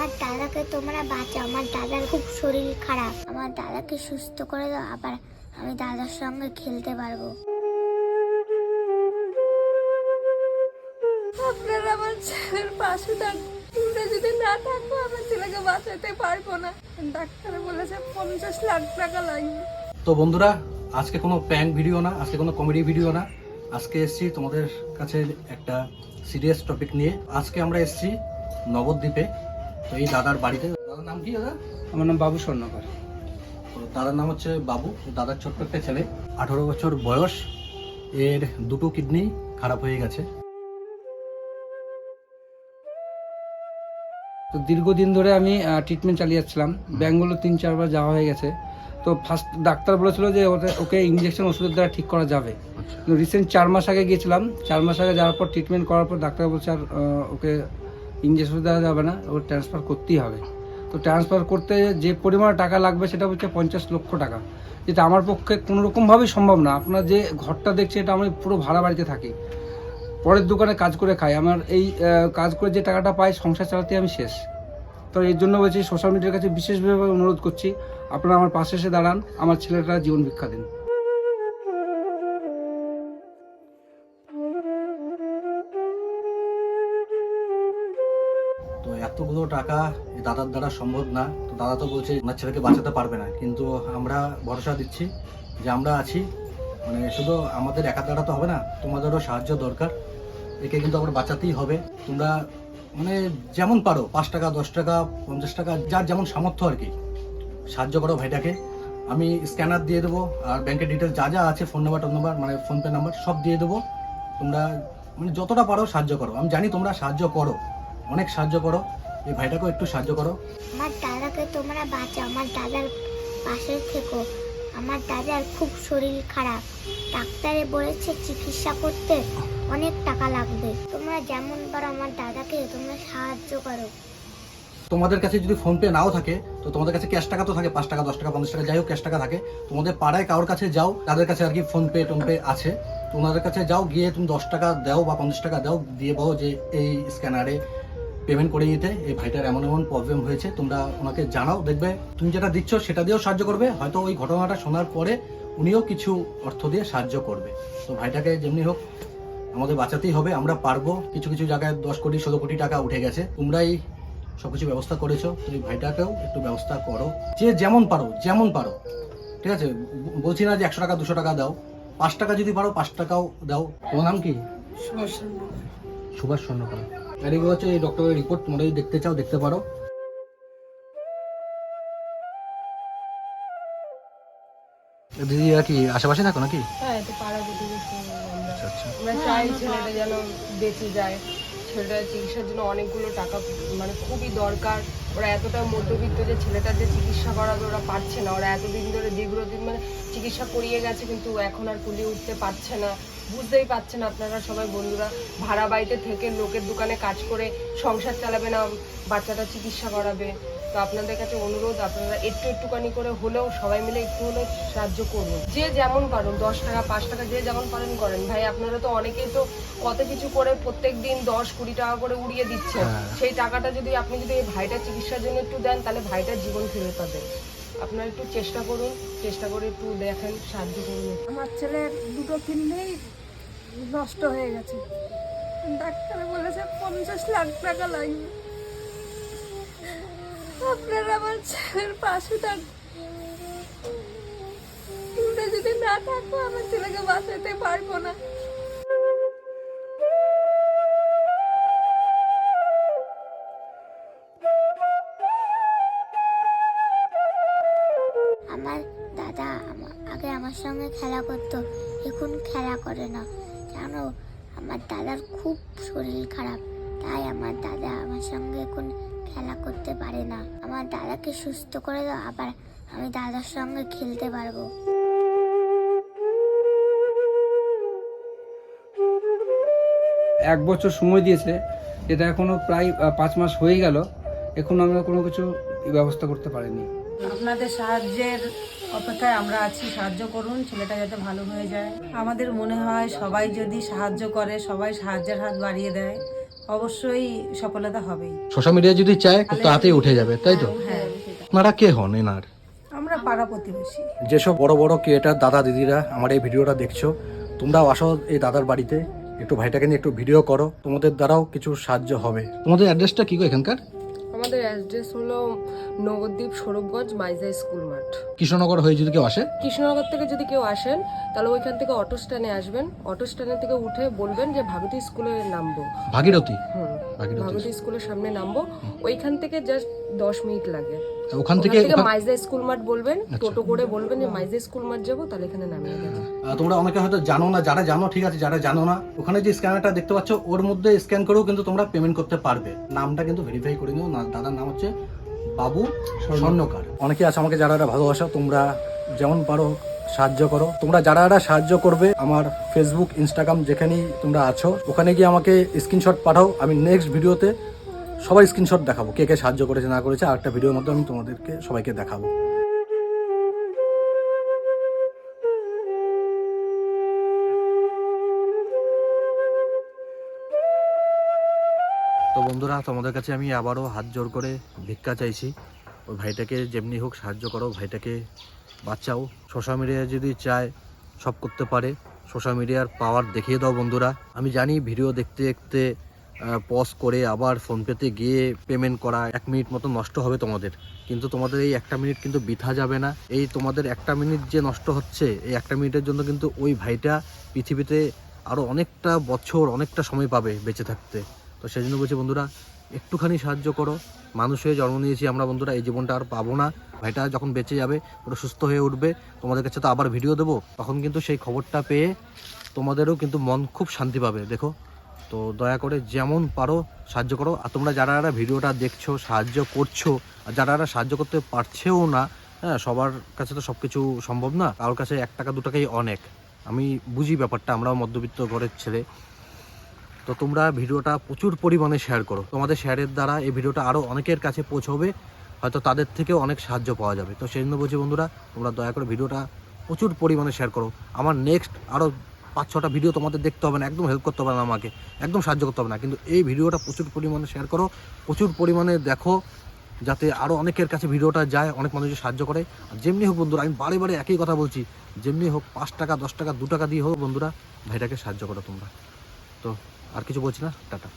আমার দাদাকে তোমরা বাঁচাও, আমার দাদার খুব শরীর খারাপ, আমার দাদাকে সুস্থ করে দাও, আবার আমি দাদার সঙ্গে খেলতে পারবো। আপনারা আমার ছেলের পাশে থাকুন, তোমরা যদি না থাকো আমার ছেলেকে বাঁচাতে পারবো না। ডাক্তার বলেছে 50 লাখ টাকা লাগবে। তো বন্ধুরা, আজকে কোনো প্র্যাঙ্ক ভিডিও না, আজকে কোনো কমেডি ভিডিও না, আজকে এসেছি তোমাদের কাছে একটা সিরিয়াস টপিক নিয়ে। আজকে আমরা এসেছি নবদ্বীপে। তো এই দাদার বাড়িতে। দাদার নাম কি দাদা? আমার নাম বাবু স্বর্ণকার। তো দাদার নাম হচ্ছে বাবু। দাদার ছোট্ট একটা ছেলে, 18 বছর বয়স, এর দুটো কিডনি খারাপ হয়ে গেছে। তো দীর্ঘদিন ধরে আমি ট্রিটমেন্ট চালিয়ে যাচ্ছিলাম। ব্যাঙ্গালোর 3-4 বার যাওয়া হয়ে গেছে। তো ফার্স্ট ডাক্তার বলেছিল যে ওকে ইঞ্জেকশন ওষুধের দ্বারা ঠিক করা যাবে। রিসেন্ট 4 মাস আগে গিয়েছিলাম। 4 মাস আগে যাওয়ার পর ট্রিটমেন্ট করার পর ডাক্তার বলছে আর ওকে ইঞ্জেকশন দেওয়া যাবে না, ওকে ট্রান্সফার করতেই হবে। তো ট্রান্সফার করতে যে পরিমাণ টাকা লাগবে সেটা হচ্ছে 50 লক্ষ টাকা, যেটা আমার পক্ষে কোনোরকমভাবেই সম্ভব না। আপনার যে ঘরটা দেখছে এটা আমি পুরো ভাড়া বাড়িতে থাকি, পরের দোকানে কাজ করে খাই। আমার এই কাজ করে যে টাকাটা পাই সংসার চালাতে আমি শেষ। তো এর জন্য বলছি সোশ্যাল মিডিয়ার কাছে বিশেষভাবে অনুরোধ করছি, আপনারা আমার পাশে এসে দাঁড়ান, আমার ছেলেটা জীবন ভিক্ষা দিন। তো এতগুলো টাকা এই দাদার দ্বারা সম্ভব না। তো দাদা তো বলছে ওনার ছেলেকে বাঁচাতে পারবে না, কিন্তু আমরা ভরসা দিচ্ছি যে আমরা আছি। মানে শুধু আমাদের একা দ্বারা তো হবে না, তোমাদেরও সাহায্য দরকার। একে কিন্তু আমরা বাঁচাতেই হবে। তোমরা মানে যেমন পারো 5 টাকা, 10 টাকা, 50 টাকা, যার যেমন সামর্থ্য আর কি, সাহায্য করো ভাইটাকে। আমি স্ক্যানার দিয়ে দেবো, আর ব্যাংকের ডিটেলস যা যা আছে, ফোন নাম্বার মানে ফোনপে নাম্বার সব দিয়ে দেবো। তোমরা মানে যতটা পারো সাহায্য করো। আমি জানি তোমরা সাহায্য করো, অনেক সাহায্য করো। এই ভাইটাকেও একটু সাহায্য করো। আমার দাদাকে তোমরা বাঁচাও, আমার দাদার পাশে থেকো, আমার দাদার খুব শরীর খারাপ, ডাক্তারে বলেছে চিকিৎসা করতে অনেক টাকা লাগবে। তোমরা যেমন পারো আমার দাদাকে তোমরা সাহায্য করো। তোমাদের কাছে যদি ফোনপে নাও থাকে তো তোমাদের কাছে ক্যাশ টাকা তো থাকে, 5 টাকা, 10 টাকা, 50 টাকা, যাই হোক ক্যাশ টাকা থাকে। তোমাদের পাড়ায় কারোর কাছে যাও, তাদের কাছে আর কি ফোনপে টোনপে আছে, তোমাদের কাছে যাও, গিয়ে তুমি 10 টাকা দাও বা 50 টাকা দাও, দিয়ে বলো যে এই স্ক্যানারে পেমেন্ট করে দিতে, এই ভাইটার এমন এমন প্রবলেম হয়েছে। তোমরা ওনাকে জানাও, দেখবে তুমি যেটা দিচ্ছ সেটা দিয়েও সাহায্য করবে। হয়তো ওই ঘটনাটা শোনার পরে উনিও কিছু অর্থ দিয়ে সাহায্য করবে। তো ভাইটাকে যেমনি হোক আমাদের বাঁচাতেই হবে, আমরা পারবো। কিছু কিছু জায়গায় 10 কোটি 16 কোটি টাকা উঠে গেছে, তোমরাই সবকিছু ব্যবস্থা করেছো। তো এই ভাইটাকেও একটু ব্যবস্থা করো, যে যেমন পারো যেমন পারো, ঠিক আছে? বলছি না যে 100 টাকা 200 টাকা দাও, 5 টাকা যদি পারো 5 টাকাও দাও। তোমার নাম কি? সুভাষ স্বর্ণকার। আর এগুলো হচ্ছে এই ডক্টরের রিপোর্ট, তোমরা যদি দেখতে চাও দেখতে পারো। দিদি আর কি আশেপাশে থাকো নাকি? হ্যাঁ, তো পাড়া প্রতিবেশী আচ্ছা আচ্ছা। আমরা চাই ছেলেটা যেন বেঁচে যায়। ছেলেটার চিকিৎসার জন্য অনেকগুলো টাকা মানে খুবই দরকার। ওরা এতটা মধ্যবিত্ত যে ছেলেটার যে চিকিৎসা করাবে ওরা পারছে না। ওরা এতদিন ধরে দীর্ঘদিন মানে চিকিৎসা করিয়ে গেছে, কিন্তু এখন আর কুলিয়ে উঠতে পারছে না। বুঝতেই পারছেন আপনারা সবাই বন্ধুরা, ভাড়া বাড়িতে থেকে লোকের দোকানে কাজ করে সংসার চালাবে না, বাচ্চাটা চিকিৎসা করাবে। তো আপনাদের কাছে অনুরোধ, আপনারা একটুখানি করে হলেও সবাই মিলে একটু হলেও সাহায্য করুন। যে যেমন পারেন, 10 টাকা 5 টাকা যে যেমন পারেন করেন। ভাই আপনারা তো অনেকেই তো কত কিছু করে প্রত্যেক দিন 10-20 টাকা করে উড়িয়ে দিচ্ছেন। সেই টাকাটা যদি আপনি যদি এই ভাইটার চিকিৎসার জন্য একটু দেন, তাহলে ভাইটার জীবন ফিরে পাবেন। আপনারা একটু চেষ্টা করুন, চেষ্টা করে একটু দেখেন, সাহায্য করুন। আমার ছেলের দুটো কিডনি নষ্ট হয়ে গেছে, ডাক্তার বলেছে 50 লাখ টাকা লাগবে। আপনারা আমার ছেলের পাশে থাকুন, তোমরা যদি না থাকো আমার ছেলেকে বাঁচাতে পারবো না। আমার দাদা আগে আমার সঙ্গে খেলা করতো, এখন খেলা করে না। জানো, আমার দাদার খুব শরীর খারাপ, তাই আমার দাদা আমার সঙ্গে এখন খেলা করতে পারে না। আমার দাদাকে সুস্থ করে দাও, আবার আমি দাদার সঙ্গে খেলতে পারবো। 1 বছর সময় দিয়েছে, যেটা এখনো প্রায় 5 মাস হয়ে গেল, এখন আমরা কোনো কিছু ব্যবস্থা করতে পারিনি। আপনাদের সাহায্যের অপেক্ষায় আমরা আছি, সাহায্য করুন, ছেলেটা যাতে ভালো হয়ে যায়। আমাদের মনে হয় সবাই যদি সাহায্য করে, সবাই সাহায্যের হাত বাড়িয়ে দেয়, অবশ্যই সফলতা হবেই। সোশ্যাল মিডিয়া যদি চায় খুব তাড়াতাড়ি উঠে যাবে, তাই তো? হ্যাঁ, আপনারা কে হন এনার? আমরা পাড়া প্রতিবেশী। যেসব বড় বড় ক্রিয়েটার দাদা দিদিরা আমার এই ভিডিওটা দেখছো, তোমরাও আসো এই দাদার বাড়িতে, একটু ভাইটাকে নিয়ে একটু ভিডিও করো, তোমাদের দ্বারাও কিছু সাহায্য হবে। তোমাদের অ্যাড্রেসটা কি গো এখানকার? আমাদের অ্যাড্রেস হলো নবদ্বীপ স্বরূপগঞ্জ মাইজা স্কুল মাঠ। কৃষ্ণনগর হয়ে যদি কেউ আসে, কৃষ্ণনগর থেকে যদি কেউ আসেন তাহলে ওইখান থেকে অটো স্ট্যান্ডে আসবেন, অটো স্ট্যান্ডে থেকে উঠে বলবেন যে ভাগতী স্কুলে নামবো। ভাগীরথী ভাগতী স্কুলের সামনে নামবো, ওইখান থেকে জাস্ট 10 মিনিট লাগে। ওখান থেকে মাইজা স্কুল মাঠ বলবেন, টোটো করে বলবেন যে মাইজা স্কুল মাঠ যাবো, তাহলে এখানে নামিয়ে দেবেন। তোমরা অনেকে হয়তো জানো না, যারা জানো ঠিক আছে, যারা জানো না ওখানে যে স্ক্যানারটা দেখতে পাচ্ছ ওর মধ্যে স্ক্যান করেও কিন্তু তোমরা পেমেন্ট করতে পারবে। নামটা কিন্তু ভেরিফাই করে নিও, দাদার নাম হচ্ছে বাবু স্বর্ণকার। অনেকে আছে আমাকে যারা ভালোবাসা, তোমরা যেমন পারো সাহায্য করো। তোমরা যারা সাহায্য করবে আমার ফেসবুক ইনস্টাগ্রাম যেখানেই তোমরা আছো ওখানে গিয়ে আমাকে স্ক্রিনশট পাঠাও। আমি নেক্সট ভিডিওতে সবার স্ক্রিনশট দেখাবো, কে কে সাহায্য করেছে না করেছে, আর একটা ভিডিওর মধ্যে আমি তোমাদেরকে সবাইকে দেখাবো। তো বন্ধুরা, তোমাদের কাছে আমি আবারও হাত জোর করে ভিক্ষা চাইছি, ওই ভাইটাকে যেমনি হোক সাহায্য করো, ভাইটাকে বাঁচাও। সোশ্যাল মিডিয়া যদি চায় সব করতে পারে, সোশ্যাল মিডিয়ার পাওয়ার দেখিয়ে দাও বন্ধুরা। আমি জানি ভিডিও দেখতে দেখতে পজ করে আবার ফোনপেতে গিয়ে পেমেন্ট করা 1 মিনিট মতো নষ্ট হবে তোমাদের, কিন্তু তোমাদের এই 1টা মিনিট কিন্তু বৃথা যাবে না। এই তোমাদের 1টা মিনিট যে নষ্ট হচ্ছে, এই 1টা মিনিটের জন্য কিন্তু ওই ভাইটা পৃথিবীতে আরও অনেকটা বছর অনেকটা সময় পাবে বেঁচে থাকতে। তো সেই জন্য বলছি বন্ধুরা, একটুখানি সাহায্য করো। মানুষ হয়ে জন্ম নিয়েছি আমরা বন্ধুরা, এই জীবনটা আর পাবো না। ভাইটা যখন বেঁচে যাবে, পুরো সুস্থ হয়ে উঠবে, তোমাদের কাছে তো আবার ভিডিও দেবো, তখন কিন্তু সেই খবরটা পেয়ে তোমাদেরও কিন্তু মন খুব শান্তি পাবে। দেখো, তো দয়া করে যেমন পারো সাহায্য করো। আর তোমরা যারা ভিডিওটা দেখছো, সাহায্য করছো, আর যারা সাহায্য করতে পারছেও না, হ্যাঁ, সবার কাছে তো সব কিছু সম্ভব না, কারোর কাছে 1 টাকা 2 টাকাই অনেক। আমি বুঝি ব্যাপারটা, আমরাও মধ্যবিত্ত ঘরের ছেলে। তো তোমরা ভিডিওটা প্রচুর পরিমাণে শেয়ার করো, তোমাদের শেয়ারের দ্বারা এই ভিডিওটা আরও অনেকের কাছে পৌঁছবে, হয়তো তাদের থেকেও অনেক সাহায্য পাওয়া যাবে। তো সেই জন্য বলছি বন্ধুরা, তোমরা দয়া করে ভিডিওটা প্রচুর পরিমাণে শেয়ার করো। আমার নেক্সট আরও 5-6টা ভিডিও তোমাদের দেখতে হবে না, একদম হেল্প করতে হবে না, আমাকে একদম সাহায্য করতে হবে না, কিন্তু এই ভিডিওটা প্রচুর পরিমাণে শেয়ার করো, প্রচুর পরিমাণে দেখো, যাতে আরও অনেকের কাছে ভিডিওটা যায়, অনেক মানুষের সাহায্য করে। আর যেমনি হোক বন্ধুরা, আমি বারে বারে একই কথা বলছি, যেমনি হোক 5 টাকা 10 টাকা 2 টাকা দিয়ে হোক বন্ধুরা ভাইটাকে সাহায্য করো তোমরা। তো আর কিছু বলছি না, টাটা।